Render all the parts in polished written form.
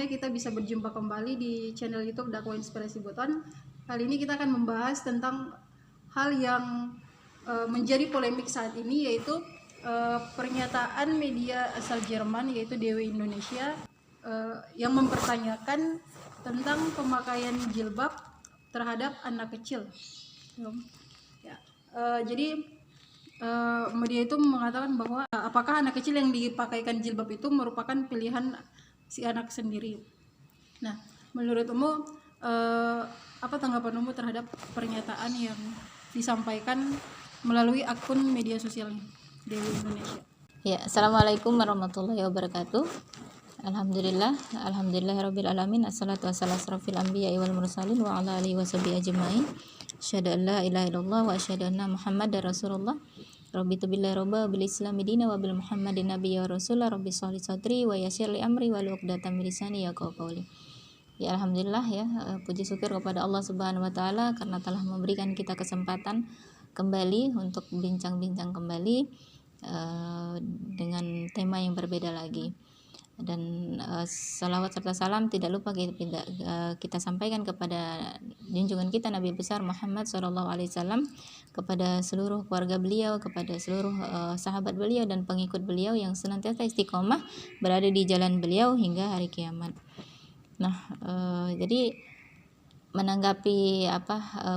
semuanya, kita bisa berjumpa kembali di channel YouTube Dakwah Inspirasi Buton. Kali ini kita akan membahas tentang hal yang menjadi polemik saat ini, yaitu pernyataan media asal Jerman yaitu DW Indonesia yang mempertanyakan tentang pemakaian jilbab terhadap anak kecil. Ya, jadi media itu mengatakan bahwa apakah anak kecil yang dipakaikan jilbab itu merupakan pilihan si anak sendiri. Nah, menurut Umu, apa tanggapan Umu terhadap pernyataan yang disampaikan melalui akun media sosialnya Dewi Indonesia? Ya, Assalamualaikum warahmatullahi wabarakatuh. Alhamdulillahirabbil alamin. Assalatu wassalamu asrofil anbiya'i wal mursalin wa ala alihi washabihi ajmain. Asyhadu an la ilaha illallah wa asyhadu anna Muhammadar Rasulullah. Rabbitu billahi robba bil islami dina wa bil Muhammadin nabiyya wa rasulah. Rabbi sholli sadri wa yassir li amri wa uqdatam min lisani yafqahu qawli. Ya, alhamdulillah ya, puji syukur kepada Allah Subhanahu wa taala karena telah memberikan kita kesempatan kembali untuk bincang-bincang kembali dengan tema yang berbeda lagi. Dan salawat serta salam tidak lupa kita sampaikan kepada junjungan kita Nabi besar Muhammad SAW, kepada seluruh keluarga beliau, kepada seluruh sahabat beliau dan pengikut beliau yang senantiasa istiqomah berada di jalan beliau hingga hari kiamat. Nah, jadi menanggapi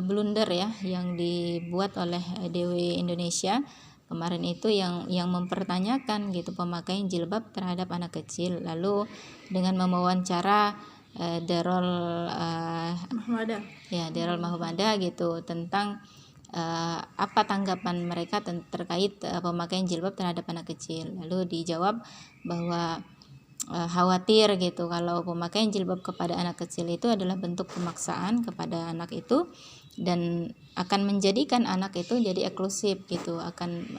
blunder ya yang dibuat oleh DW Indonesia kemarin itu yang mempertanyakan gitu pemakaian jilbab terhadap anak kecil, lalu dengan mewawancara Darul Mahmada gitu tentang apa tanggapan mereka terkait pemakaian jilbab terhadap anak kecil. Lalu dijawab bahwa khawatir gitu kalau pemakaian jilbab kepada anak kecil itu adalah bentuk pemaksaan kepada anak itu dan akan menjadikan anak itu jadi eksklusif gitu, akan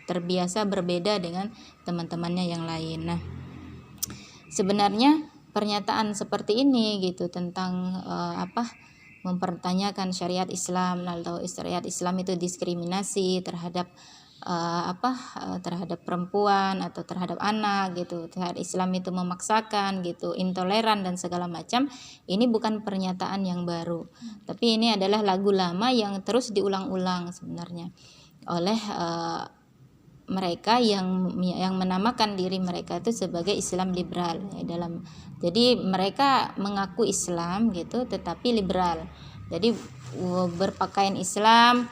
terbiasa berbeda dengan teman-temannya yang lain. Nah, sebenarnya pernyataan seperti ini gitu tentang mempertanyakan syariat Islam, atau syariat Islam itu diskriminasi terhadap terhadap perempuan atau terhadap anak gitu, terhadap Islam itu memaksakan gitu, intoleran dan segala macam. Ini bukan pernyataan yang baru, tapi ini adalah lagu lama yang terus diulang-ulang sebenarnya oleh mereka yang menamakan diri mereka itu sebagai Islam liberal ya, jadi mereka mengaku Islam gitu tetapi liberal. Jadi berpakaian Islam,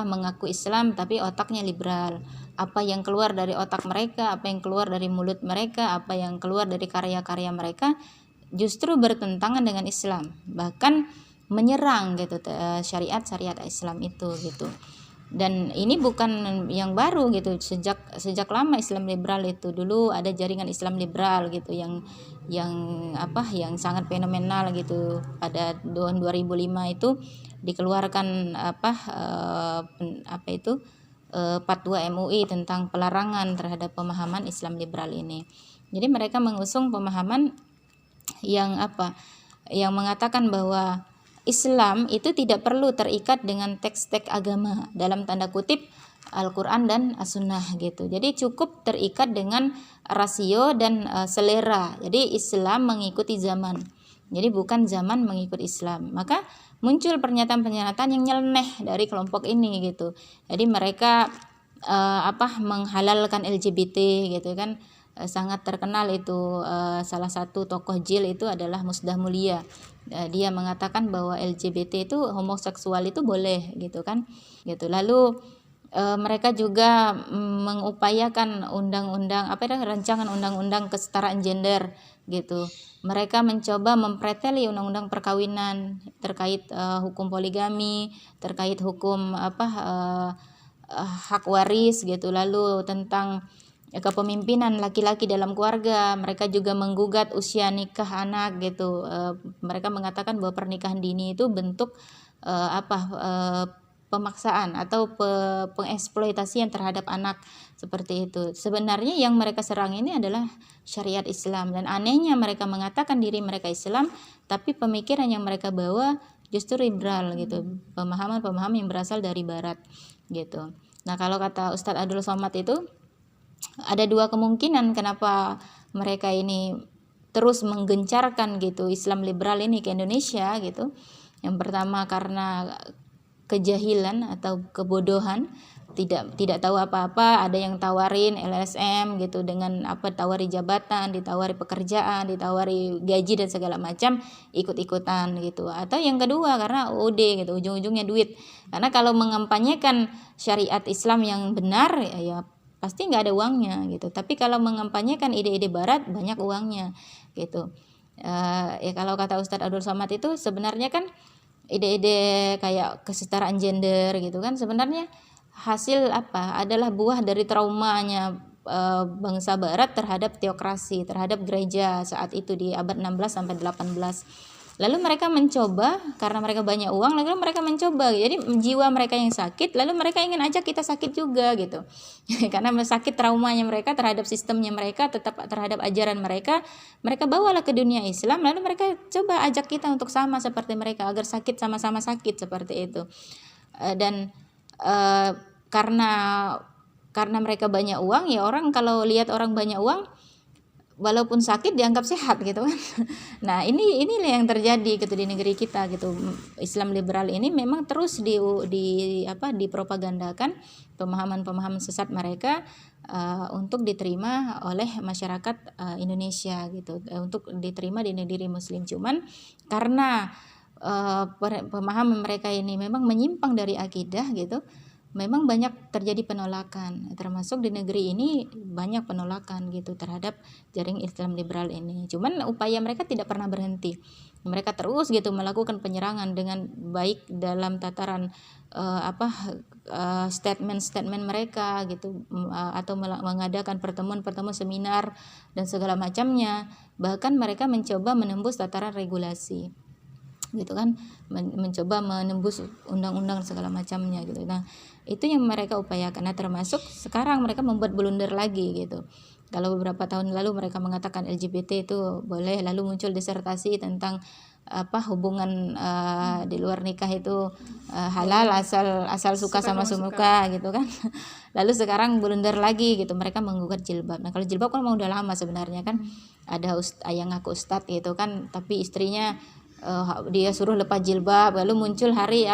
mengaku Islam tapi otaknya liberal. Apa yang keluar dari otak mereka, apa yang keluar dari mulut mereka, apa yang keluar dari karya-karya mereka justru bertentangan dengan Islam, bahkan menyerang gitu syariat Islam itu gitu. Dan ini bukan yang baru gitu, sejak lama Islam liberal itu. Dulu ada jaringan Islam liberal gitu yang sangat fenomenal gitu. Pada tahun 2005 itu dikeluarkan Fatwa MUI tentang pelarangan terhadap pemahaman Islam liberal ini. Jadi mereka mengusung pemahaman yang mengatakan bahwa Islam itu tidak perlu terikat dengan teks-teks agama dalam tanda kutip Al-Quran dan As-Sunnah gitu. Jadi cukup terikat dengan rasio dan selera. Jadi Islam mengikuti zaman. Jadi bukan zaman mengikut Islam. Maka muncul pernyataan-pernyataan yang nyeleneh dari kelompok ini gitu. Jadi mereka menghalalkan LGBT gitu kan. Sangat terkenal itu salah satu tokoh JIL itu adalah Musdah Mulia. Dia mengatakan bahwa LGBT itu homoseksual itu boleh gitu kan gitu. Lalu mereka juga mengupayakan rancangan undang-undang kesetaraan gender gitu. Mereka mencoba mempreteli undang-undang perkawinan terkait hukum poligami, terkait hukum hak waris gitu. Lalu tentang kepemimpinan laki-laki dalam keluarga. Mereka juga menggugat usia nikah anak gitu. Mereka mengatakan bahwa pernikahan dini itu bentuk pemaksaan atau pengeksploitasian terhadap anak seperti itu. Sebenarnya yang mereka serang ini adalah syariat Islam, dan anehnya mereka mengatakan diri mereka Islam tapi pemikiran yang mereka bawa justru liberal gitu. Pemahaman-pemahaman yang berasal dari barat gitu. Nah, kalau kata Ustadz Abdul Somad itu ada dua kemungkinan kenapa mereka ini terus menggencarkan gitu Islam liberal ini ke Indonesia gitu. Yang pertama karena kejahilan atau kebodohan, tidak tahu apa-apa, ada yang tawarin LSM gitu dengan tawari jabatan, ditawari pekerjaan, ditawari gaji dan segala macam, ikut-ikutan gitu. Atau yang kedua karena OD gitu, ujung-ujungnya duit. Karena kalau mengampanyekan syariat Islam yang benar ya pasti nggak ada uangnya gitu. Tapi kalau mengampanyekan ide-ide barat banyak uangnya gitu. Ya kalau kata Ustadz Abdul Somad itu sebenarnya kan ide-ide kayak kesetaraan gender gitu kan sebenarnya hasil adalah buah dari traumanya bangsa barat terhadap teokrasi, terhadap gereja saat itu di abad 16 sampai 18. Lalu mereka mencoba karena mereka banyak uang, lalu mereka mencoba. Jadi jiwa mereka yang sakit, lalu mereka ingin ajak kita sakit juga gitu. Karena sakit traumanya mereka terhadap sistemnya mereka, tetap terhadap ajaran mereka, mereka bawalah ke dunia Islam, lalu mereka coba ajak kita untuk sama seperti mereka agar sakit sama-sama sakit seperti itu. Dan karena mereka banyak uang ya, orang kalau lihat orang banyak uang walaupun sakit dianggap sehat gitu kan. Nah inilah yang terjadi gitu di negeri kita gitu. Islam liberal ini memang terus dipropagandakan pemahaman-pemahaman sesat mereka untuk diterima oleh masyarakat Indonesia gitu, untuk diterima di negeri Muslim. Cuman karena pemahaman mereka ini memang menyimpang dari akidah gitu, memang banyak terjadi penolakan, termasuk di negeri ini banyak penolakan gitu terhadap jaring Islam liberal ini. Cuman upaya mereka tidak pernah berhenti. Mereka terus gitu melakukan penyerangan dengan baik dalam tataran statement-statement mereka gitu, atau mengadakan pertemuan-pertemuan seminar dan segala macamnya. Bahkan mereka mencoba menembus tataran regulasi gitu kan, mencoba menembus undang-undang segala macamnya gitu. Nah itu yang mereka upayakan. Nah termasuk sekarang mereka membuat blunder lagi gitu. Kalau beberapa tahun lalu mereka mengatakan LGBT itu boleh, lalu muncul disertasi tentang hubungan di luar nikah itu halal asal suka sama suka gitu kan. Lalu sekarang blunder lagi gitu, mereka menggugat jilbab. Nah kalau jilbab kan udah lama sebenarnya kan, ada yang ngaku ustadz gitu kan, tapi istrinya dia suruh lepas jilbab, lalu muncul hari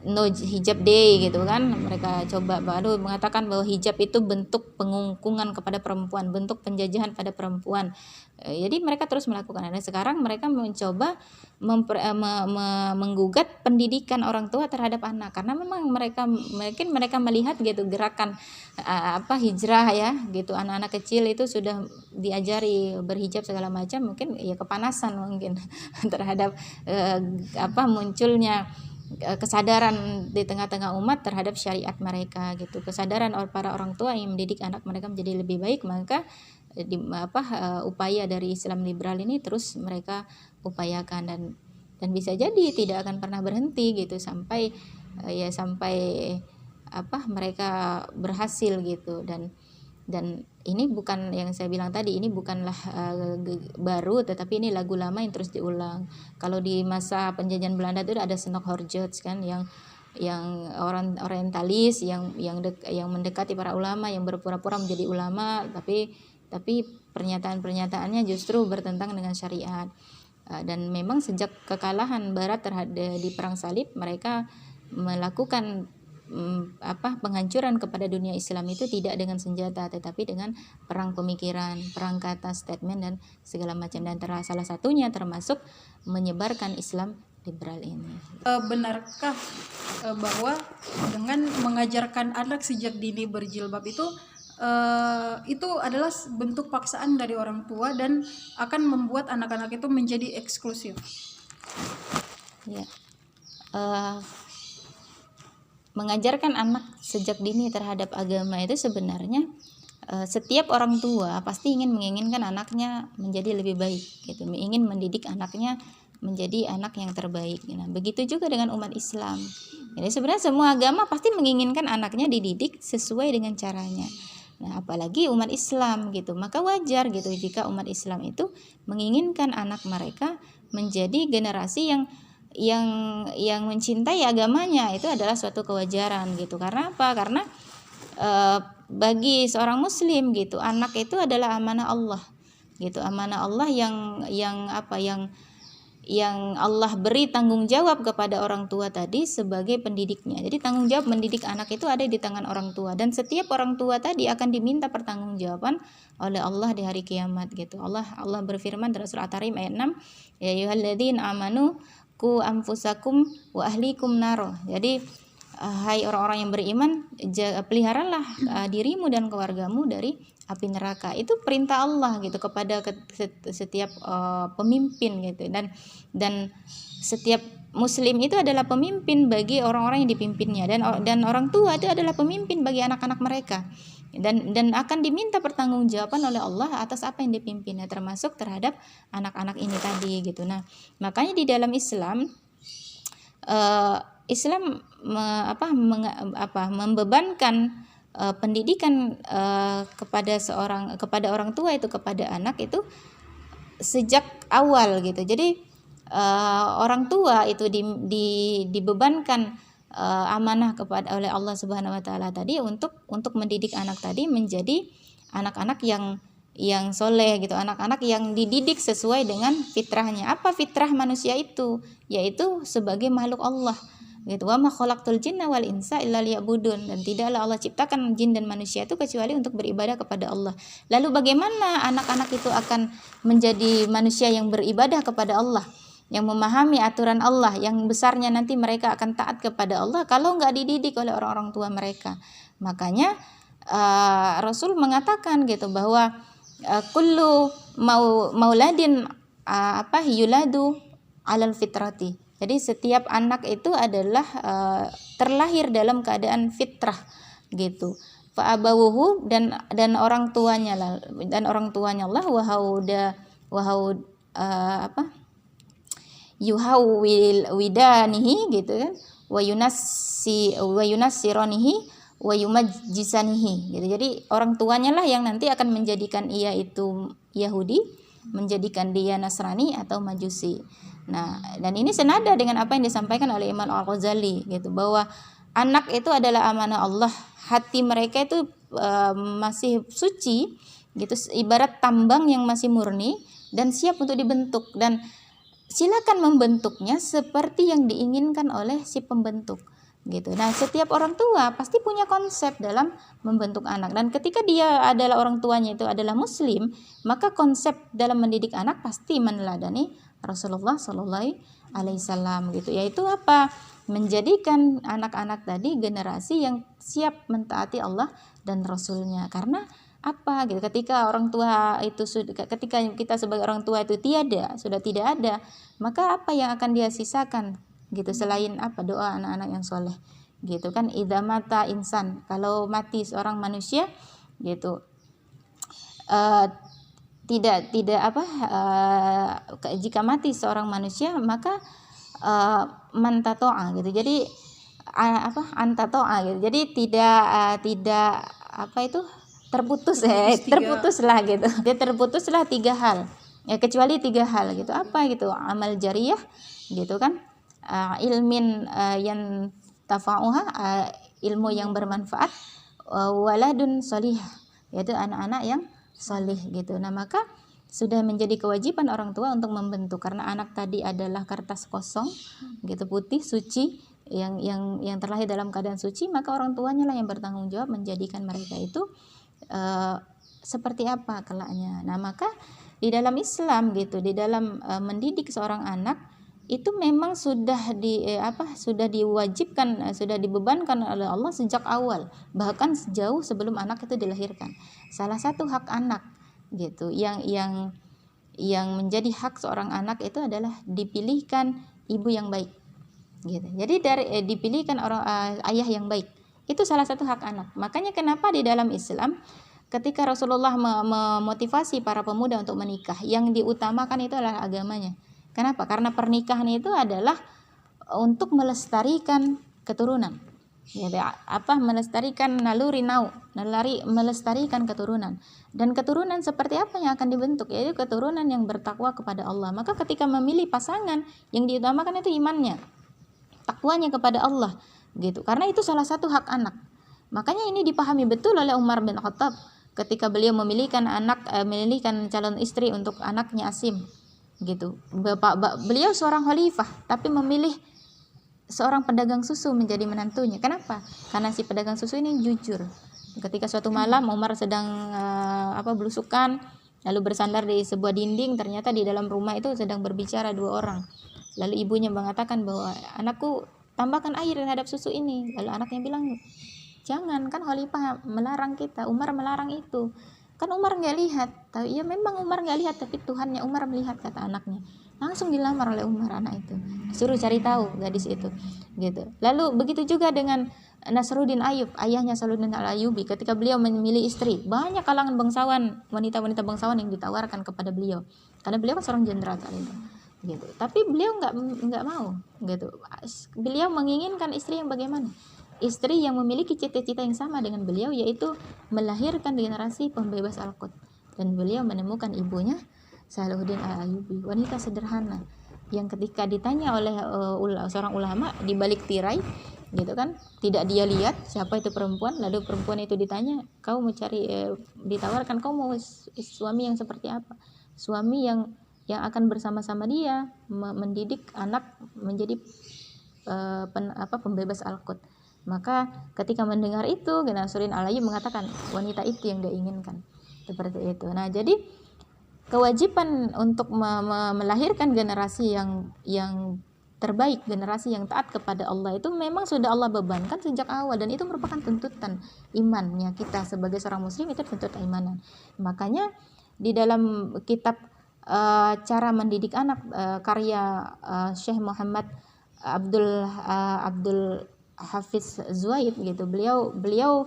no hijab day gitu kan. Mereka coba baru mengatakan bahwa hijab itu bentuk pengungkungan kepada perempuan, bentuk penjajahan pada perempuan. Jadi mereka terus melakukan. Dan sekarang mereka mencoba menggugat pendidikan orang tua terhadap anak, karena memang mungkin mereka melihat gitu gerakan hijrah ya gitu, anak-anak kecil itu sudah diajari berhijab segala macam, mungkin ya kepanasan mungkin terhadap munculnya kesadaran di tengah-tengah umat terhadap syariat mereka gitu, kesadaran para orang tua yang mendidik anak mereka menjadi lebih baik. Maka upaya dari Islam liberal ini terus mereka upayakan, dan bisa jadi tidak akan pernah berhenti gitu sampai mereka berhasil gitu. Dan ini bukan yang saya bilang tadi, ini bukanlah baru, tetapi ini lagu lama yang terus diulang. Kalau di masa penjajahan Belanda itu ada Senok Horjot kan, yang orang orientalis yang mendekati para ulama, yang berpura-pura menjadi ulama, tapi pernyataan-pernyataannya justru bertentangan dengan syariat. Dan memang sejak kekalahan Barat di Perang Salib, mereka melakukan penghancuran kepada dunia Islam itu tidak dengan senjata, tetapi dengan perang pemikiran, perang kata, statement dan segala macam. Dan salah satunya termasuk menyebarkan Islam liberal ini. Benarkah bahwa dengan mengajarkan anak sejak dini berjilbab itu adalah bentuk paksaan dari orang tua dan akan membuat anak-anak itu menjadi eksklusif? Ya. Mengajarkan anak sejak dini terhadap agama itu sebenarnya setiap orang tua pasti menginginkan anaknya menjadi lebih baik gitu, ingin mendidik anaknya menjadi anak yang terbaik. Nah, begitu juga dengan umat Islam. Jadi sebenarnya semua agama pasti menginginkan anaknya dididik sesuai dengan caranya. Nah, apalagi umat Islam gitu. Maka wajar gitu jika umat Islam itu menginginkan anak mereka menjadi generasi yang mencintai agamanya. Itu adalah suatu kewajaran gitu. Karena apa? Karena bagi seorang muslim gitu, anak itu adalah amanah Allah. gitu. Amanah Allah yang Allah beri tanggung jawab kepada orang tua tadi sebagai pendidiknya. Jadi tanggung jawab mendidik anak itu ada di tangan orang tua, dan setiap orang tua tadi akan diminta pertanggungjawaban oleh Allah di hari kiamat gitu. Allah berfirman dalam surah At-Tahrim ayat 6, ya ayyuhalladzina amanu qu anfusakum wa ahlikum naro. Jadi hai orang-orang yang beriman, peliharalah dirimu dan keluargamu dari api neraka. Itu perintah Allah gitu kepada setiap pemimpin gitu, dan setiap muslim itu adalah pemimpin bagi orang-orang yang dipimpinnya, dan orang tua itu adalah pemimpin bagi anak-anak mereka, dan akan diminta pertanggungjawaban oleh Allah atas apa yang dipimpinnya, termasuk terhadap anak-anak ini tadi gitu. Nah, makanya di dalam Islam membebankan pendidikan kepada orang tua itu, kepada anak itu sejak awal gitu. Jadi orang tua itu dibebankan amanah oleh Allah Subhanahu wa taala tadi untuk mendidik anak tadi menjadi anak-anak yang soleh gitu, anak-anak yang dididik sesuai dengan fitrahnya. Apa fitrah manusia itu? Yaitu sebagai makhluk Allah gitu. Wa ma khalaqtul jinna wal insa illa liya'budun, dan tidaklah Allah ciptakan jin dan manusia itu kecuali untuk beribadah kepada Allah. Lalu bagaimana anak-anak itu akan menjadi manusia yang beribadah kepada Allah, yang memahami aturan Allah, yang besarnya nanti mereka akan taat kepada Allah kalau nggak dididik oleh orang-orang tua mereka? Makanya Rasul mengatakan gitu bahwa kullu mauladin yuladu alal fitrati. Jadi setiap anak itu adalah terlahir dalam keadaan fitrah gitu. Fa abawuhu, dan orang tuanya Allah yuhawil widanihi gitu kan, wa yunassironihi wa yumajjisanihi gitu. Jadi orang tuanya lah yang nanti akan menjadikan ia itu Yahudi, menjadikan dia Nasrani atau Majusi. Nah, dan ini senada dengan apa yang disampaikan oleh Imam Al-Ghazali gitu, bahwa anak itu adalah amanah Allah. Hati mereka itu masih suci gitu, ibarat tambang yang masih murni dan siap untuk dibentuk, dan silakan membentuknya seperti yang diinginkan oleh si pembentuk gitu. Nah, setiap orang tua pasti punya konsep dalam membentuk anak, dan ketika dia adalah orang tuanya itu adalah muslim, maka konsep dalam mendidik anak pasti meneladani Rasulullah Shallallahu Alaihi Wasallam gitu, yaitu apa? Menjadikan anak-anak tadi generasi yang siap mentaati Allah dan Rasulnya. Karena apa gitu? Ketika ketika kita sebagai orang tua itu sudah tidak ada, maka apa yang akan dia sisakan gitu selain doa anak-anak yang soleh gitu kan? Idza mata insan, kalau mati seorang manusia gitu, jika mati seorang manusia maka mantatoa gitu. Jadi antatoa gitu. Jadi tidak terputuslah gitu. Dia terputuslah 3 hal. Ya, kecuali 3 hal gitu. Apa gitu? Amal jariyah gitu kan. Ilmin yang tafa'uha, ilmu yang bermanfaat, waladun solihah, yaitu anak-anak yang solih gitu. Nah, maka sudah menjadi kewajiban orang tua untuk membentuk, karena anak tadi adalah kertas kosong gitu, putih, suci, yang terlahir dalam keadaan suci, maka orang tuanya lah yang bertanggung jawab menjadikan mereka itu seperti apa kelaknya. Nah, maka di dalam Islam gitu, di dalam mendidik seorang anak itu memang sudah diwajibkan, sudah dibebankan oleh Allah sejak awal, bahkan jauh sebelum anak itu dilahirkan. Salah satu hak anak gitu yang menjadi hak seorang anak itu adalah dipilihkan ibu yang baik gitu. Jadi dipilihkan ayah yang baik, itu salah satu hak anak. Makanya kenapa di dalam Islam ketika Rasulullah memotivasi para pemuda untuk menikah, yang diutamakan itu adalah agamanya. Kenapa? Karena pernikahan itu adalah untuk melestarikan keturunan. Melestarikan melestarikan keturunan. Dan keturunan seperti apa yang akan dibentuk? Yaitu keturunan yang bertakwa kepada Allah. Maka ketika memilih pasangan, yang diutamakan itu imannya, takwanya kepada Allah gitu. Karena itu salah satu hak anak. Makanya ini dipahami betul oleh Umar bin Khattab ketika beliau memilihkan calon istri untuk anaknya Asim gitu. Beliau seorang khalifah tapi memilih seorang pedagang susu menjadi menantunya. Kenapa? Karena si pedagang susu ini jujur. Ketika suatu malam Umar sedang belusukan, lalu bersandar di sebuah dinding, ternyata di dalam rumah itu sedang berbicara dua orang. Lalu ibunya mengatakan bahwa anakku, tambahkan air terhadap susu ini. Lalu anaknya bilang, jangan, kan khalifah melarang kita, Umar melarang itu. Kan Umar nggak lihat. Ya memang Umar nggak lihat, tapi Tuhannya Umar melihat, kata anaknya. Langsung dilamar oleh Umar anak itu. Suruh cari tahu gadis itu. Gitu. Lalu begitu juga dengan Nasruddin Ayub, ayahnya Salahuddin Al-Ayyubi, ketika beliau memilih istri, banyak kalangan bangsawan, wanita-wanita bangsawan yang ditawarkan kepada beliau. Karena beliau kan seorang jenderal kali itu. Gitu. Tapi beliau nggak mau, gitu. Beliau menginginkan istri yang bagaimana? Istri yang memiliki cita-cita yang sama dengan beliau, yaitu melahirkan generasi pembebas Al-Quds. Dan beliau menemukan ibunya Salahuddin Al-Ayyubi, wanita sederhana yang ketika ditanya oleh seorang ulama di balik tirai, gitu kan, tidak dia lihat siapa itu perempuan, lalu perempuan itu ditanya, kau mau cari ditawarkan kau mau suami yang seperti apa? Suami yang akan bersama-sama dia mendidik anak menjadi pembebas Al-Quds. Maka ketika mendengar itu, Nasruddin Al-Ayyubi mengatakan wanita itu yang dia inginkan. Seperti itu. Nah, jadi kewajiban untuk melahirkan generasi yang terbaik, generasi yang taat kepada Allah itu memang sudah Allah bebankan sejak awal, dan itu merupakan tuntutan imannya kita sebagai seorang muslim, itu tuntutan imanan. Makanya di dalam kitab cara mendidik anak karya Syekh Muhammad Abdul Hafiz Zuhaib gitu, beliau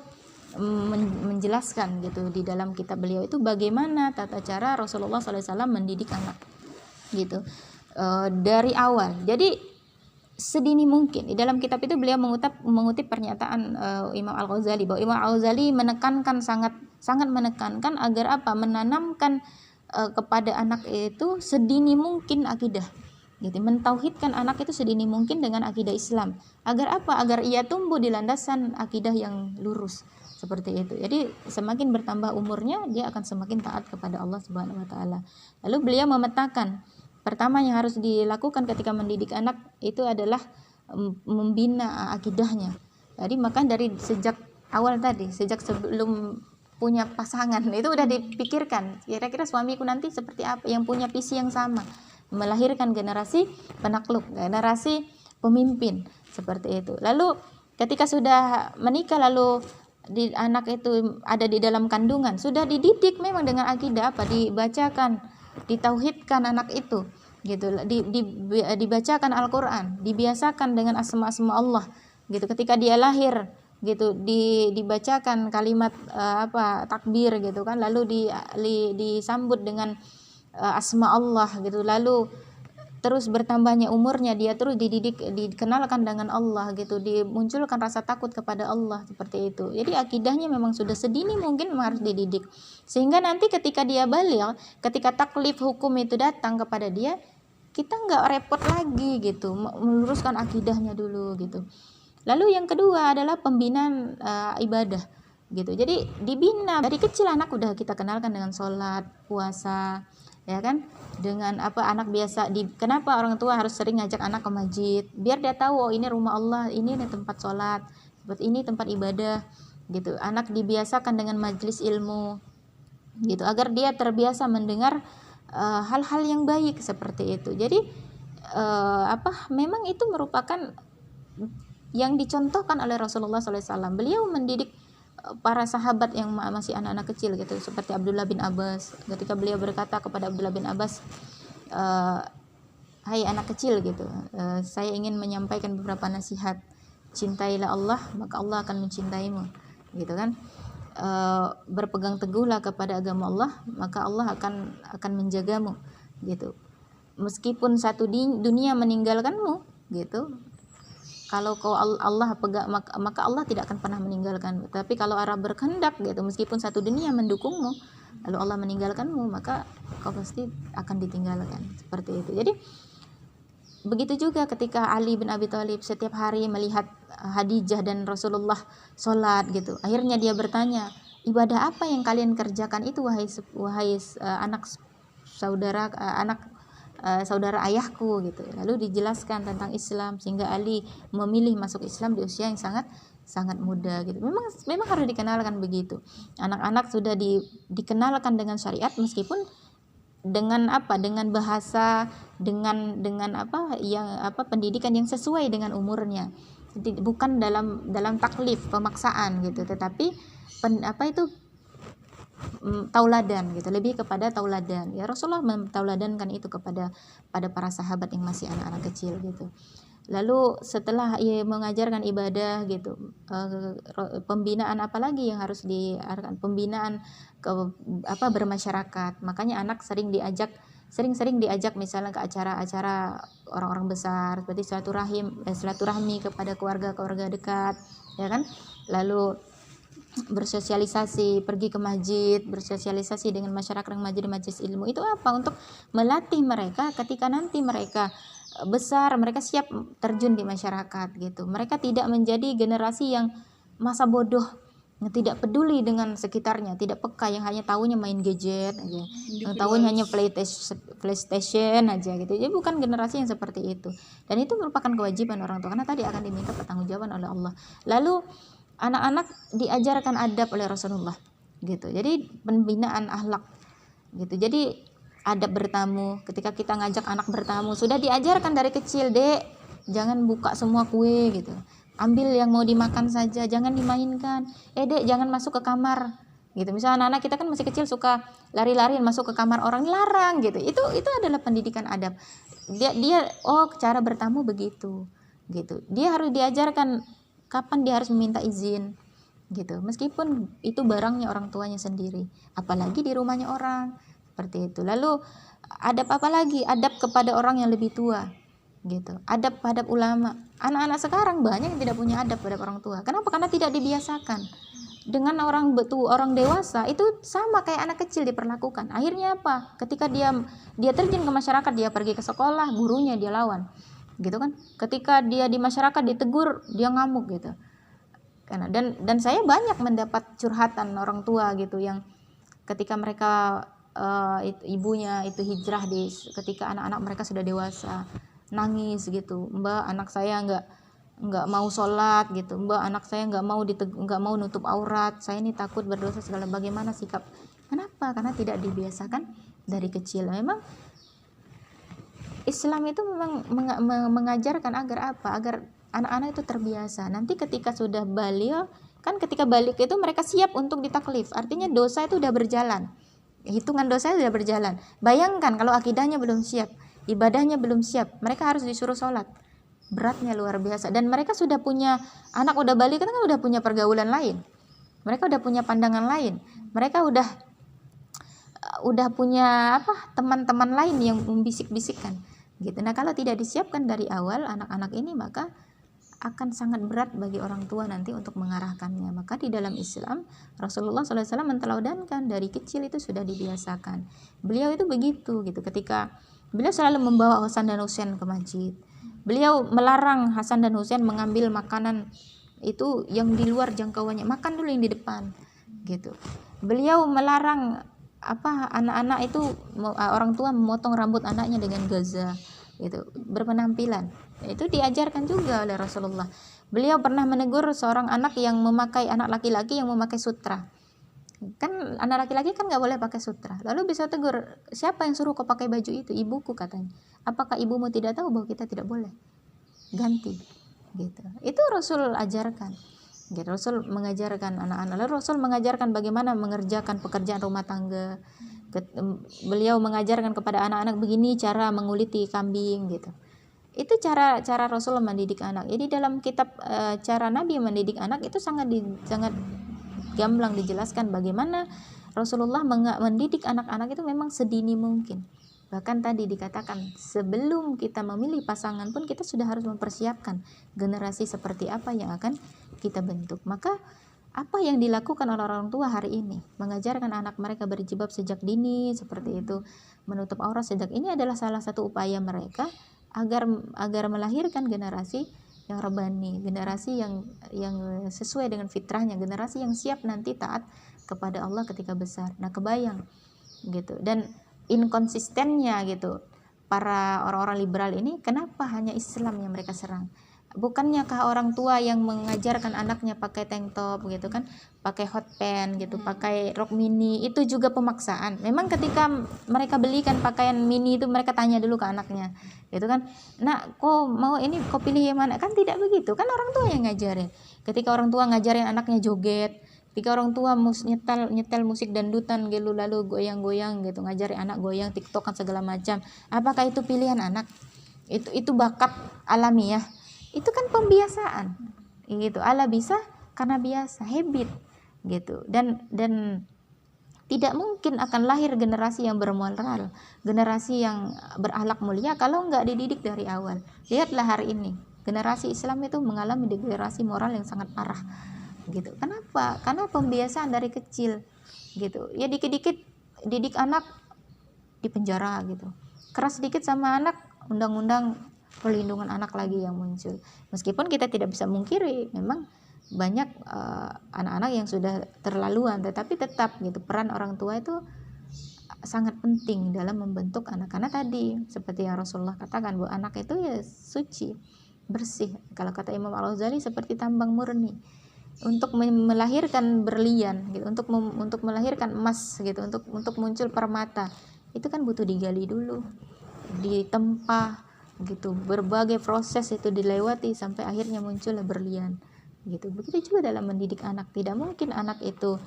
menjelaskan gitu di dalam kitab beliau itu bagaimana tata cara Rasulullah SAW mendidik anak gitu dari awal. Jadi sedini mungkin di dalam kitab itu beliau mengutip pernyataan Imam Al-Ghazali, bahwa Imam Al-Ghazali menekankan sangat menekankan agar menanamkan kepada anak itu sedini mungkin akidah, gitu, mentauhidkan anak itu sedini mungkin dengan akidah Islam, agar agar ia tumbuh di landasan akidah yang lurus, seperti itu. Jadi semakin bertambah umurnya, dia akan semakin taat kepada Allah Subhanahu wa taala. Lalu beliau memetakan, pertama yang harus dilakukan ketika mendidik anak itu adalah membina akidahnya. Jadi maka dari sejak awal tadi, sejak sebelum punya pasangan itu udah dipikirkan, kira-kira suamiku nanti seperti apa, yang punya visi yang sama, melahirkan generasi penakluk, generasi pemimpin, seperti itu. Lalu ketika sudah menikah, lalu anak itu ada di dalam kandungan, sudah dididik memang dengan akidah, dibacakan, ditauhidkan anak itu, gitu, dibacakan Al-Quran, dibiasakan dengan asma-asma Allah, gitu. Ketika dia lahir, gitu, dibacakan kalimat takbir, gitu kan, lalu disambut dengan asma Allah, gitu. Lalu terus bertambahnya umurnya, dia terus dididik, dikenalkan dengan Allah, gitu, dimunculkan rasa takut kepada Allah, seperti itu. Jadi akidahnya memang sudah sedini mungkin memang harus dididik, sehingga nanti ketika dia balik, ketika taklif hukum itu datang kepada dia, kita nggak repot lagi, gitu, meluruskan akidahnya dulu, gitu. Lalu yang kedua adalah pembinaan ibadah, gitu. Jadi dibina dari kecil, anak udah kita kenalkan dengan sholat, puasa, ya kan, dengan anak biasa kenapa orang tua harus sering ngajak anak ke masjid, biar dia tahu, oh ini rumah Allah, ini tempat sholat, seperti ini tempat ibadah, gitu. Anak dibiasakan dengan majelis ilmu, gitu, agar dia terbiasa mendengar hal-hal yang baik, seperti itu. Jadi memang itu merupakan yang dicontohkan oleh Rasulullah SAW. Beliau mendidik para sahabat yang masih anak-anak kecil, gitu, seperti Abdullah bin Abbas. Ketika beliau berkata kepada Abdullah bin Abbas, hai anak kecil, gitu, saya ingin menyampaikan beberapa nasihat. Cintailah Allah, maka Allah akan mencintaimu, gitu kan. Berpegang teguhlah kepada agama Allah, maka Allah akan menjagamu, gitu. Meskipun satu dunia meninggalkanmu, gitu, kalau Allah pegang, maka Allah tidak akan pernah meninggalkan. Tapi kalau Allah berkehendak, gitu, meskipun satu dunia mendukungmu, lalu Allah meninggalkanmu, maka kau pasti akan ditinggalkan, seperti itu. Jadi begitu juga ketika Ali bin Abi Thalib setiap hari melihat Khadijah dan Rasulullah sholat, gitu, akhirnya dia bertanya, ibadah apa yang kalian kerjakan itu wahai anak saudara saudara ayahku gitu. Lalu dijelaskan tentang Islam sehingga Ali memilih masuk Islam di usia yang sangat sangat muda gitu. Memang harus dikenalkan begitu. Anak-anak sudah dikenalkan dengan syariat, meskipun dengan bahasa, dengan pendidikan yang sesuai dengan umurnya. Jadi bukan dalam taklif, pemaksaan gitu, tetapi tauladan gitu, lebih kepada tauladan. Ya Rasulullah mentauladankan itu pada para sahabat yang masih anak-anak kecil gitu. Lalu setelah ia mengajarkan ibadah gitu, pembinaan apalagi yang harus diarahkan, pembinaan ke bermasyarakat. Makanya anak sering diajak misalnya ke acara-acara orang-orang besar seperti silaturahmi kepada keluarga dekat, ya kan? Lalu bersosialisasi, pergi ke masjid, bersosialisasi dengan masyarakat yang majelis ilmu. Itu apa? Untuk melatih mereka ketika nanti mereka besar, mereka siap terjun di masyarakat gitu. Mereka tidak menjadi generasi yang masa bodoh, yang tidak peduli dengan sekitarnya, tidak peka, yang hanya tahunya main gadget aja, yang tahunya hanya PlayStation aja gitu. Jadi bukan generasi yang seperti itu. Dan itu merupakan kewajiban orang tua, karena tadi akan diminta pertanggungjawaban oleh Allah. Lalu anak-anak diajarkan adab oleh Rasulullah gitu. Jadi pembinaan akhlak gitu. Jadi adab bertamu, ketika kita ngajak anak bertamu sudah diajarkan dari kecil, Dek, jangan buka semua kue gitu. Ambil yang mau dimakan saja, jangan dimainkan. Dek, jangan masuk ke kamar gitu. Misalnya anak-anak kita kan masih kecil suka lari-larian masuk ke kamar orang, larang gitu. Itu adalah pendidikan adab. Dia cara bertamu begitu gitu. Dia harus diajarkan kapan dia harus meminta izin gitu, meskipun itu barangnya orang tuanya sendiri, apalagi di rumahnya orang, seperti itu. Lalu adab apa lagi? Adab kepada orang yang lebih tua gitu, adab terhadap ulama. Anak-anak sekarang banyak yang tidak punya adab terhadap orang tua. Kenapa? Karena tidak dibiasakan. Dengan orang dewasa itu sama kayak anak kecil diperlakukan. Akhirnya apa? Ketika dia terjun ke masyarakat, dia pergi ke sekolah, gurunya dia lawan gitu kan. Ketika dia di masyarakat ditegur, dia ngamuk gitu. Karena dan saya banyak mendapat curhatan orang tua gitu, yang ketika mereka ibunya itu hijrah ketika anak-anak mereka sudah dewasa, nangis gitu, Mbak, anak saya nggak mau sholat gitu, Mbak, anak saya nggak mau nutup aurat, saya ini takut berdosa segala. Bagaimana sikap? Kenapa? Karena tidak dibiasakan dari kecil. Memang Islam itu memang mengajarkan agar anak-anak itu terbiasa. Nanti ketika sudah balik, kan ketika balik itu mereka siap untuk ditaklif. Artinya dosa itu udah berjalan. Hitungan dosa sudah berjalan. Bayangkan kalau akidahnya belum siap, ibadahnya belum siap, mereka harus disuruh sholat. Beratnya luar biasa. Dan mereka sudah punya, anak udah balik kan udah punya pergaulan lain. Mereka udah punya pandangan lain. Mereka udah punya teman-teman lain yang membisik-bisikkan gitu. Nah, kalau tidak disiapkan dari awal anak-anak ini, maka akan sangat berat bagi orang tua nanti untuk mengarahkannya. Maka di dalam Islam Rasulullah SAW mentelaudankan dari kecil itu sudah dibiasakan. Beliau itu begitu gitu. Ketika beliau selalu membawa Hasan dan Husain ke masjid, beliau melarang Hasan dan Husain mengambil makanan itu yang di luar jangkauannya, makan dulu yang di depan gitu. Beliau melarang anak-anak itu, orang tua memotong rambut anaknya dengan gaza gitu, berpenampilan. Itu diajarkan juga oleh Rasulullah. Beliau pernah menegur seorang anak laki-laki yang memakai sutra. Kan anak laki-laki kan nggak boleh pakai sutra. Lalu bisa tegur, siapa yang suruh kau pakai baju itu? Ibuku, katanya. Apakah ibumu tidak tahu bahwa kita tidak boleh? Ganti gitu. Itu Rasul ajarkan. Gitu. Rasul mengajarkan anak-anak. Lalu Rasul mengajarkan bagaimana mengerjakan pekerjaan rumah tangga. Beliau mengajarkan kepada anak-anak begini cara menguliti kambing gitu. Itu cara Rasul mendidik anak. Jadi dalam kitab cara Nabi mendidik anak itu sangat gamblang dijelaskan bagaimana Rasulullah mendidik anak-anak itu memang sedini mungkin. Bahkan tadi dikatakan sebelum kita memilih pasangan pun kita sudah harus mempersiapkan generasi seperti apa yang akan kita bentuk. Maka apa yang dilakukan oleh orang tua hari ini, mengajarkan anak mereka berjilbab sejak dini seperti itu, menutup aurat sejak ini adalah salah satu upaya mereka agar melahirkan generasi yang rebani, generasi yang sesuai dengan fitrahnya, generasi yang siap nanti taat kepada Allah ketika besar. Nah, kebayang gitu. Dan inkonsistennya gitu para orang-orang liberal ini, kenapa hanya Islam yang mereka serang? Bukannyakah orang tua yang mengajarkan anaknya pakai tank top gitu kan, pakai hot pants gitu, pakai rok mini, itu juga pemaksaan. Memang ketika mereka belikan pakaian mini itu mereka tanya dulu ke anaknya gitu kan, nak kok mau ini, kok pilih yang mana? Kan tidak begitu, kan orang tua yang ngajarin. Ketika orang tua ngajarin anaknya joget, ketika orang tua nyetel musik dangdutan gitu, lalu goyang-goyang gitu, ngajarin anak goyang, tiktokan segala macam, apakah itu pilihan anak? Itu bakat alamiah? Itu kan pembiasaan gitu. Allah bisa karena biasa, habit gitu. Dan tidak mungkin akan lahir generasi yang bermoral, generasi yang berakhlak mulia kalau nggak dididik dari awal. Lihatlah hari ini, generasi Islam itu mengalami degradasi moral yang sangat parah gitu. Kenapa? Karena pembiasaan dari kecil gitu. Ya dikit-dikit didik anak di penjara gitu, keras sedikit sama anak, undang-undang perlindungan anak lagi yang muncul. Meskipun kita tidak bisa mungkiri memang banyak anak-anak yang sudah terlaluan, tetapi tetap gitu peran orang tua itu sangat penting dalam membentuk anak. Karena tadi seperti yang Rasulullah katakan bahwa anak itu ya suci, bersih. Kalau kata Imam Al-Ghazali seperti tambang murni. Untuk melahirkan berlian gitu, untuk melahirkan emas gitu, untuk muncul permata, itu kan butuh digali dulu, ditempa gitu, berbagai proses itu dilewati sampai akhirnya muncullah berlian gitu. Begitu juga dalam mendidik anak, tidak mungkin anak itu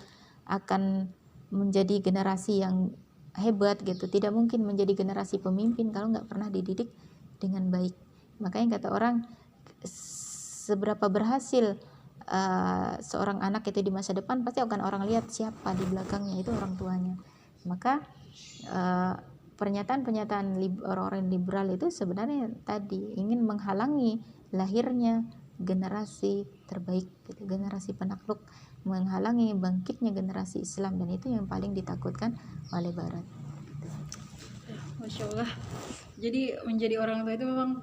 akan menjadi generasi yang hebat gitu, tidak mungkin menjadi generasi pemimpin kalau nggak pernah dididik dengan baik. Makanya kata orang, seberapa berhasil seorang anak itu di masa depan, pasti akan orang lihat siapa di belakangnya, itu orang tuanya. Maka pernyataan-pernyataan orang-orang liberal itu sebenarnya tadi ingin menghalangi lahirnya generasi terbaik gitu, generasi penakluk, menghalangi bangkitnya generasi Islam, dan itu yang paling ditakutkan oleh Barat. Masya Allah. Jadi menjadi orang tua itu memang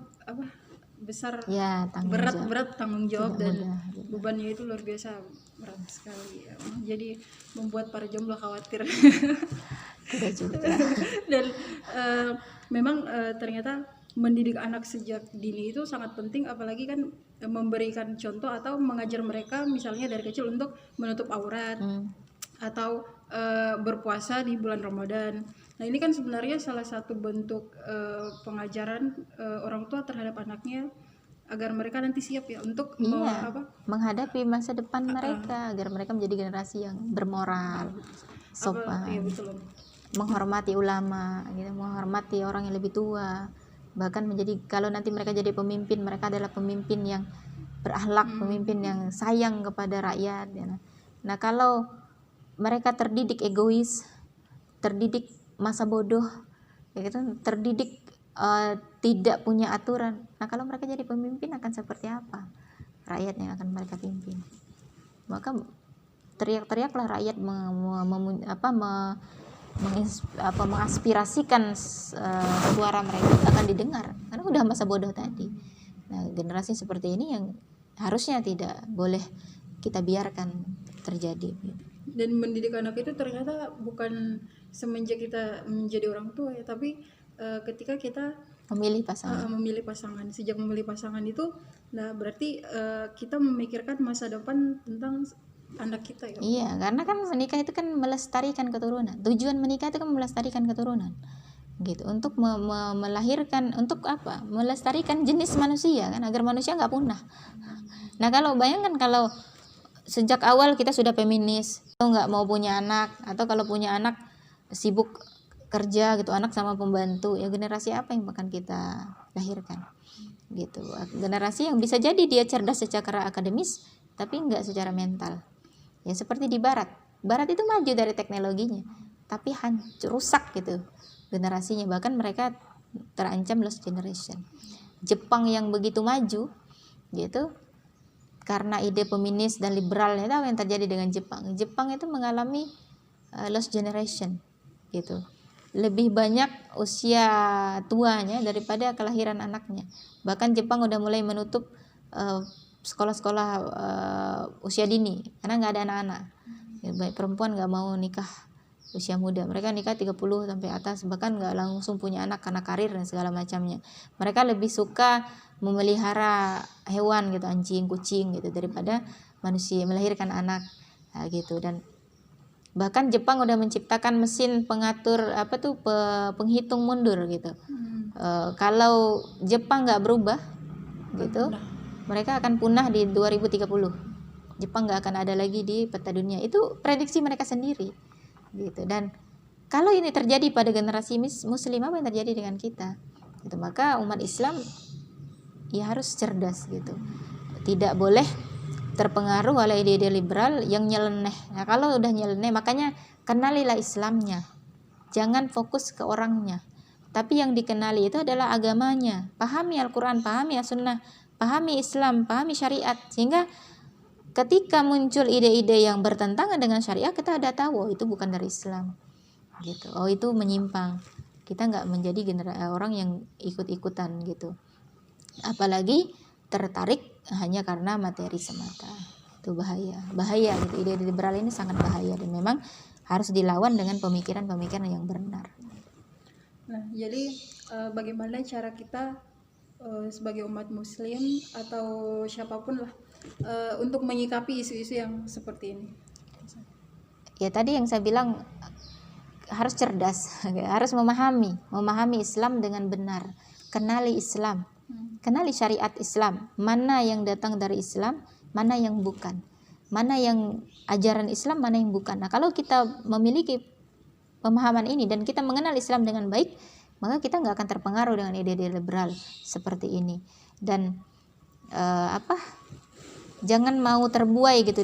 besar, ya, berat tanggung jawab, dan mudah. bebannya itu luar biasa berat sekali. Jadi membuat para jomblo khawatir. Tidak juga. Dan memang ternyata mendidik anak sejak dini itu sangat penting, apalagi kan memberikan contoh atau mengajar mereka misalnya dari kecil untuk menutup aurat atau berpuasa di bulan Ramadan. Nah, ini kan sebenarnya salah satu bentuk pengajaran orang tua terhadap anaknya agar mereka nanti siap ya untuk menghadapi masa depan mereka, agar mereka menjadi generasi yang bermoral, sopan, iya, betul. menghormati ulama gitu, menghormati orang yang lebih tua, bahkan menjadi, kalau nanti mereka jadi pemimpin, mereka adalah pemimpin yang berakhlak, pemimpin yang sayang kepada rakyat ya. Nah, kalau mereka terdidik egois, terdidik masa bodoh ya gitu, terdidik tidak punya aturan, nah kalau mereka jadi pemimpin akan seperti apa rakyat yang akan mereka pimpin? Maka teriak-teriaklah rakyat mengaspirasikan suara mereka akan didengar, karena udah masa bodoh tadi. Nah, generasi seperti ini yang harusnya tidak boleh kita biarkan terjadi. Dan mendidik anak itu ternyata bukan semenjak kita menjadi orang tua ya, tapi ketika kita memilih pasangan. Sejak memilih pasangan itu, nah berarti kita memikirkan masa depan tentang anak kita ya. Iya, karena kan menikah itu kan melestarikan keturunan. Tujuan menikah itu kan melestarikan keturunan gitu, untuk melahirkan, untuk apa? Melestarikan jenis manusia kan, agar manusia nggak punah. Nah, kalau bayangkan kalau sejak awal kita sudah feminis, atau nggak mau punya anak, atau kalau punya anak sibuk kerja gitu, anak sama pembantu, ya generasi apa yang akan kita lahirkan gitu? Generasi yang bisa jadi dia cerdas secara akademis tapi nggak secara mental. Ya seperti di Barat itu maju dari teknologinya, tapi hancur, rusak gitu generasinya, bahkan mereka terancam lost generation. Jepang yang begitu maju gitu, karena ide feminis dan liberalnya, tahu yang terjadi dengan Jepang itu mengalami lost generation gitu, lebih banyak usia tuanya daripada kelahiran anaknya. Bahkan Jepang udah mulai menutup sekolah-sekolah usia dini karena nggak ada anak-anak Baik perempuan nggak mau nikah usia muda, mereka nikah 30 sampai atas, bahkan nggak langsung punya anak karena karir dan segala macamnya. Mereka lebih suka memelihara hewan gitu, anjing, kucing gitu, daripada manusia melahirkan anak. Nah, gitu. Dan bahkan Jepang udah menciptakan mesin pengatur penghitung mundur gitu. Kalau Jepang nggak berubah gitu, mereka akan punah di 2030. Jepang nggak akan ada lagi di peta dunia. Itu prediksi mereka sendiri gitu. Dan kalau ini terjadi pada generasi muslim, apa yang terjadi dengan kita gitu? Maka umat Islam ya harus cerdas gitu, tidak boleh terpengaruh oleh ide-ide liberal yang nyeleneh. Nah, kalau udah nyeleneh, makanya kenalilah Islamnya, jangan fokus ke orangnya, tapi yang dikenali itu adalah agamanya. Pahami Al-Quran, pahami As-Sunnah, pahami Islam, pahami syariat, sehingga ketika muncul ide-ide yang bertentangan dengan syariat, kita ada tahu, oh, itu bukan dari Islam gitu, oh itu menyimpang. Kita nggak menjadi orang yang ikut-ikutan gitu, apalagi tertarik hanya karena materi semata. Itu bahaya gitu. Ide-ide liberal ini sangat bahaya dan memang harus dilawan dengan pemikiran-pemikiran yang benar. Nah, jadi bagaimana cara kita sebagai umat muslim atau siapapun lah untuk menyikapi isu-isu yang seperti ini? Ya tadi yang saya bilang, harus cerdas, harus memahami Islam dengan benar, kenali Islam, kenali syariat Islam, mana yang datang dari Islam, mana yang bukan, mana yang ajaran Islam, mana yang bukan. Nah, kalau kita memiliki pemahaman ini dan kita mengenal Islam dengan baik, maka kita nggak akan terpengaruh dengan ide-ide liberal seperti ini. Dan jangan mau terbuai gitu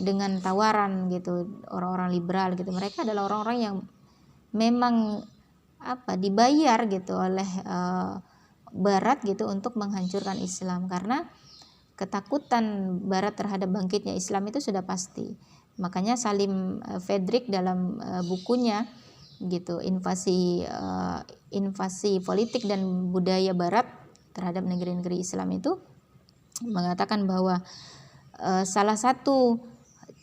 dengan tawaran gitu orang-orang liberal gitu. Mereka adalah orang-orang yang memang dibayar gitu oleh Barat gitu untuk menghancurkan Islam, karena ketakutan Barat terhadap bangkitnya Islam itu sudah pasti. Makanya Salim Fredrik dalam bukunya gitu, invasi politik dan budaya Barat terhadap negeri-negeri Islam itu mengatakan bahwa salah satu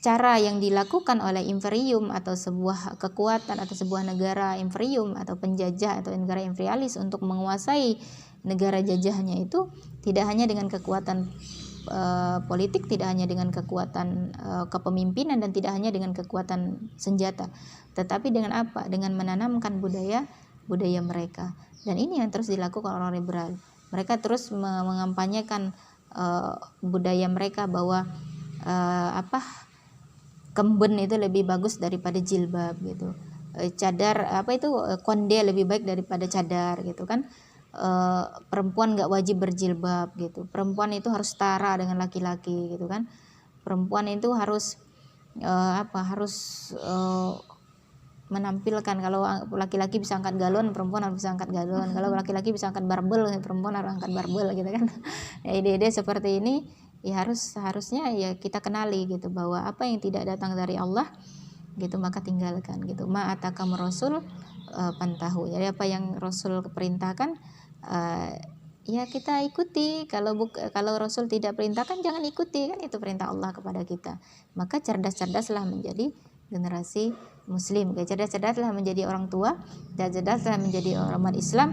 cara yang dilakukan oleh imperium atau sebuah kekuatan atau sebuah negara imperium atau penjajah atau negara imperialis untuk menguasai negara jajahnya itu tidak hanya dengan kekuatan politik, tidak hanya dengan kekuatan kepemimpinan, dan tidak hanya dengan kekuatan senjata, tetapi dengan apa? Dengan menanamkan budaya mereka. Dan ini yang terus dilakukan orang liberal. Mereka terus mengampanyekan budaya mereka bahwa kemben itu lebih bagus daripada jilbab gitu, cadar konde lebih baik daripada cadar gitu kan, perempuan nggak wajib berjilbab gitu, perempuan itu harus setara dengan laki-laki gitu kan, perempuan itu harus menampilkan, kalau laki-laki bisa angkat galon, perempuan harus bisa angkat galon, kalau laki-laki bisa angkat barbel, perempuan harus angkat barbel gitu kan. Ya, ide-ide seperti ini ya harusnya ya kita kenali gitu, bahwa apa yang tidak datang dari Allah gitu maka tinggalkan gitu. Ma atakam rasul pantahu. Jadi apa yang Rasul perintahkan ya kita ikuti. Kalau Rasul tidak perintahkan jangan ikuti, kan itu perintah Allah kepada kita. Maka cerdas-cerdaslah menjadi generasi muslim, cerdas-cerdaslah menjadi orang tua, cerdas-cerdaslah menjadi orang umat Islam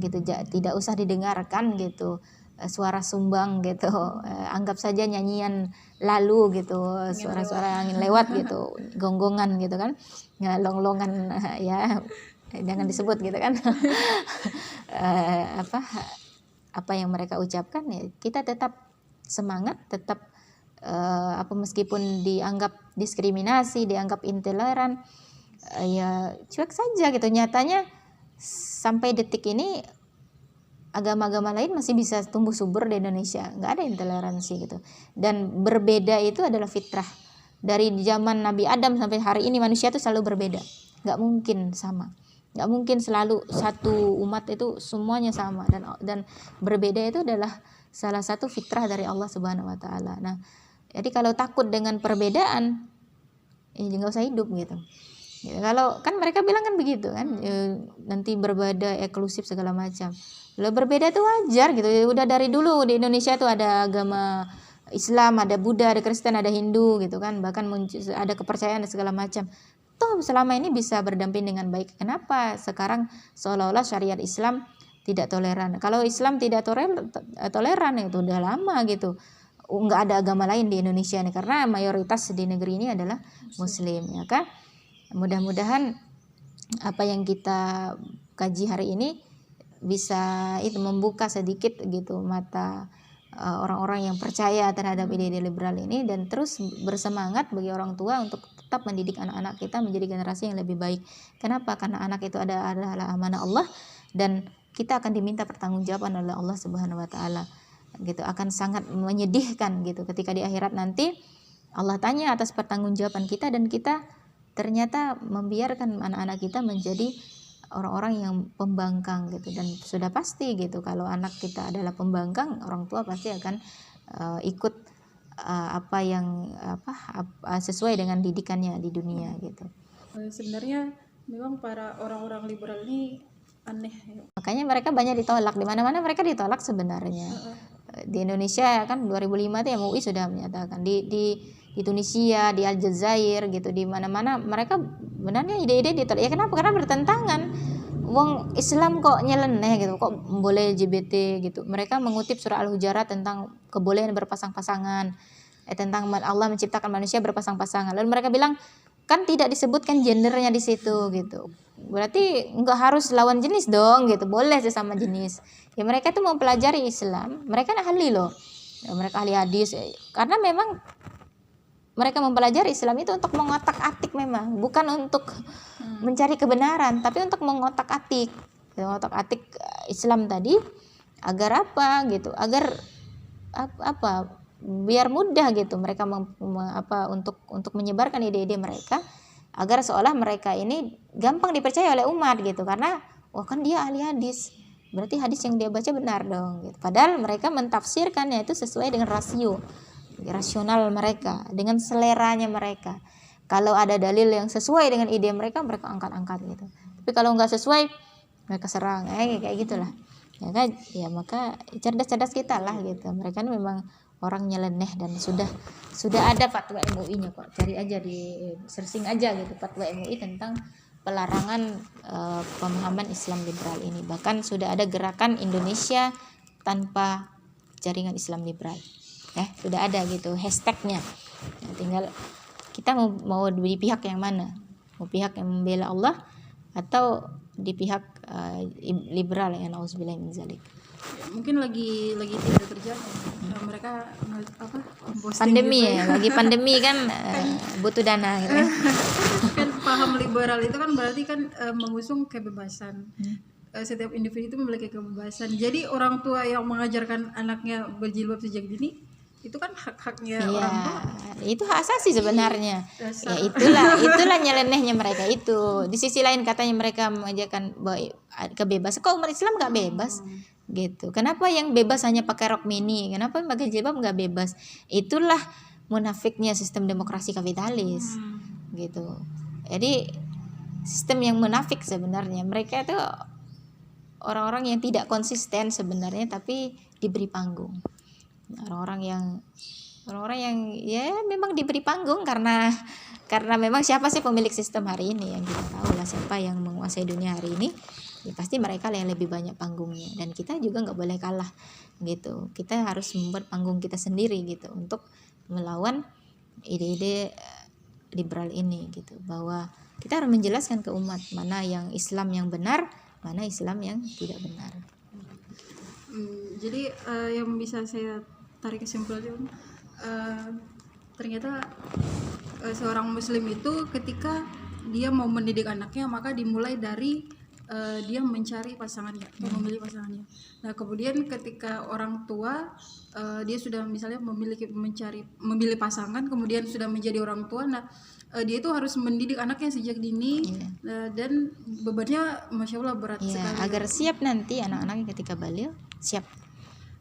gitu. Tidak usah didengarkan gitu suara sumbang gitu, anggap saja nyanyian lalu gitu, suara-suara angin lewat gitu, gonggongan gitu kan, longlongan ya jangan disebut gitu kan. Apa yang mereka ucapkan ya kita tetap semangat, tetap meskipun dianggap diskriminasi, dianggap intoleran, ya cuek saja gitu. Nyatanya sampai detik ini agama-agama lain masih bisa tumbuh subur di Indonesia, nggak ada intoleransi gitu. Dan berbeda itu adalah fitrah. Dari zaman Nabi Adam sampai hari ini manusia itu selalu berbeda, nggak mungkin sama, nggak mungkin selalu satu umat itu semuanya sama, dan berbeda itu adalah salah satu fitrah dari Allah Subhanahu Wa Taala. Nah, jadi kalau takut dengan perbedaan, ya nggak usah hidup gitu. Ya, kalau kan mereka bilang kan begitu kan, nanti berbeda, eksklusif segala macam. Lo berbeda itu wajar gitu. Udah dari dulu di Indonesia tuh ada agama Islam, ada Buddha, ada Kristen, ada Hindu gitu kan, bahkan ada kepercayaan dan segala macam. Toh selama ini bisa berdamping dengan baik. Kenapa sekarang seolah-olah syariat Islam tidak toleran? Kalau Islam tidak toleran itu udah lama gitu. Nggak ada agama lain di Indonesia nih, karena mayoritas di negeri ini adalah Muslim, ya kan? Mudah-mudahan apa yang kita kaji hari ini bisa itu membuka sedikit gitu mata orang-orang yang percaya terhadap ide-ide liberal ini, dan terus bersemangat bagi orang tua untuk tetap mendidik anak-anak kita menjadi generasi yang lebih baik. Kenapa? Karena anak itu adalah amanah Allah, dan kita akan diminta pertanggungjawaban oleh Allah Subhanahu wa taala. Gitu, akan sangat menyedihkan gitu ketika di akhirat nanti Allah tanya atas pertanggungjawaban kita, dan kita ternyata membiarkan anak-anak kita menjadi orang-orang yang pembangkang gitu. Dan sudah pasti gitu, kalau anak kita adalah pembangkang, orang tua pasti akan ikut apa yang sesuai dengan didikannya di dunia gitu. Sebenarnya memang para orang-orang liberal ini aneh ya. Makanya mereka banyak ditolak, di mana-mana mereka ditolak sebenarnya. Di Indonesia kan 2005 tuh MUI sudah menyatakan, di Tunisia, di Aljazair gitu, di mana-mana mereka benarnya ide-ide ditolak. Ya kenapa? Karena bertentangan. Wong Islam kok nyeleneh gitu, kok boleh LGBT gitu. Mereka mengutip surah Al-Hujurat tentang kebolehan berpasang-pasangan, tentang Allah menciptakan manusia berpasang-pasangan. Lalu mereka bilang kan tidak disebutkan gendernya di situ gitu. Berarti nggak harus lawan jenis dong gitu, boleh sesama jenis. Ya mereka itu mau pelajari Islam, mereka ahli loh. Ya, mereka ahli hadis, karena memang mereka mempelajari Islam itu untuk mengotak-atik, memang bukan untuk mencari kebenaran, tapi untuk mengotak-atik, mengotak-atik Islam tadi agar apa gitu, agar apa biar mudah gitu mereka untuk menyebarkan ide-ide mereka, agar seolah mereka ini gampang dipercaya oleh umat gitu, karena wah kan dia ahli hadis, berarti hadis yang dia baca benar dong gitu. Padahal mereka mentafsirkannya itu sesuai dengan rasional mereka, dengan seleranya mereka. Kalau ada dalil yang sesuai dengan ide mereka, mereka angkat-angkat gitu. Tapi kalau nggak sesuai, mereka serang, kayak gitulah. Ya kan, ya maka cerdas-cerdas kita lah gitu. Mereka memang orang nyeleneh, dan sudah ada fatwa MUI-nya kok. Cari aja di searching aja gitu fatwa MUI tentang pelarangan pemahaman Islam liberal ini. Bahkan sudah ada gerakan Indonesia tanpa jaringan Islam liberal. Sudah ada gitu hashtagnya. Ya, tinggal kita mau di pihak yang mana, mau pihak yang membela Allah atau di pihak liberal yang nauzubillah min zalik. Ya, mungkin lagi tidak terjadi. Mereka pandemi gitu ya, lagi pandemi kan butuh dana gitu. Kan paham liberal itu kan berarti kan mengusung kebebasan. Setiap individu itu memiliki kebebasan. Jadi orang tua yang mengajarkan anaknya berjilbab sejak dini, itu kan hak-haknya orang tua. Itu hak asasi sebenarnya. Ya itulah nyelenehnya mereka itu. Di sisi lain katanya mereka mengajarkan kebebasan. Kok umat Islam nggak bebas? Gitu. Kenapa yang bebas hanya pakai rok mini? Kenapa pakai jilbab nggak bebas? Itulah munafiknya sistem demokrasi kapitalis. Gitu. Jadi sistem yang munafik sebenarnya. Mereka itu orang-orang yang tidak konsisten sebenarnya, tapi diberi panggung. Orang-orang yang ya memang diberi panggung karena memang siapa sih pemilik sistem hari ini, yang kita tahu lah siapa yang menguasai dunia hari ini, ya pasti mereka yang lebih banyak panggungnya, dan kita juga nggak boleh kalah gitu. Kita harus membuat panggung kita sendiri gitu untuk melawan ide-ide liberal ini gitu, bahwa kita harus menjelaskan ke umat mana yang Islam yang benar, mana Islam yang tidak benar. Jadi yang bisa saya tarik kesimpulannya, ternyata seorang muslim itu ketika dia mau mendidik anaknya, maka dimulai dari dia mencari pasangannya, memilih pasangannya. Nah kemudian ketika orang tua dia sudah misalnya memilih pasangan, kemudian sudah menjadi orang tua, nah dia itu harus mendidik anaknya sejak dini, dan bebannya masya Allah berat sekali. Agar siap nanti anak-anaknya ketika balik siap.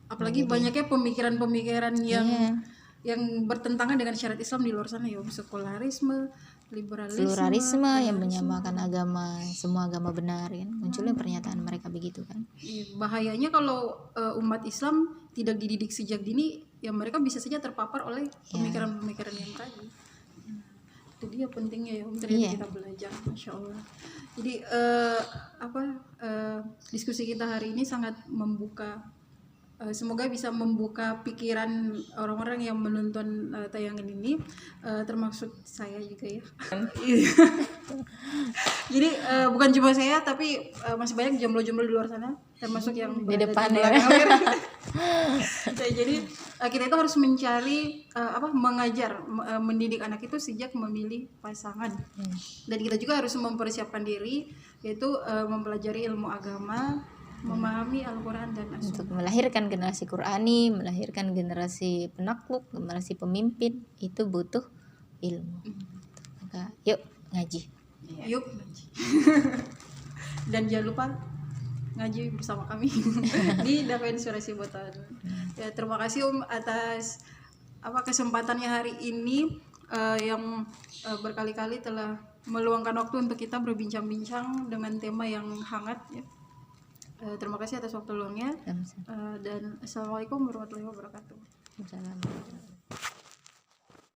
Apalagi banyaknya pemikiran-pemikiran yang yang bertentangan dengan syariat Islam di luar sana ya, sekularisme, liberalisme, pluralisme yang menyamakan agama, semua agama benar kan, munculnya pernyataan mereka begitu kan. Iya, bahayanya kalau umat Islam tidak dididik sejak dini, ya mereka bisa saja terpapar oleh pemikiran-pemikiran yang tadi. Itu dia pentingnya ya, ternyata kita belajar, masya Allah. Jadi diskusi kita hari ini sangat membuka, semoga bisa membuka pikiran orang-orang yang menonton tayangan ini, termasuk saya juga ya. Jadi bukan cuma saya, tapi masih banyak jomblo-jomblo di luar sana, termasuk yang Di depan ya. Jadi kita itu harus mencari mengajar, mendidik anak itu sejak memilih pasangan. Dan kita juga harus mempersiapkan diri, yaitu mempelajari ilmu agama, memahami Al-Quran dan As-Sunnah. Untuk melahirkan generasi Qurani, melahirkan generasi penakluk, generasi pemimpin, itu butuh ilmu. Maka yuk ngaji. Yuk ngaji. Dan jangan lupa ngaji bersama kami di Dakwah Inspirasi Boton. Ya, terima kasih atas kesempatannya hari ini, yang berkali-kali telah meluangkan waktu untuk kita berbincang-bincang dengan tema yang hangat ya. Terima kasih atas waktu luangnya, dan assalamualaikum warahmatullahi wabarakatuh. Assalamualaikum.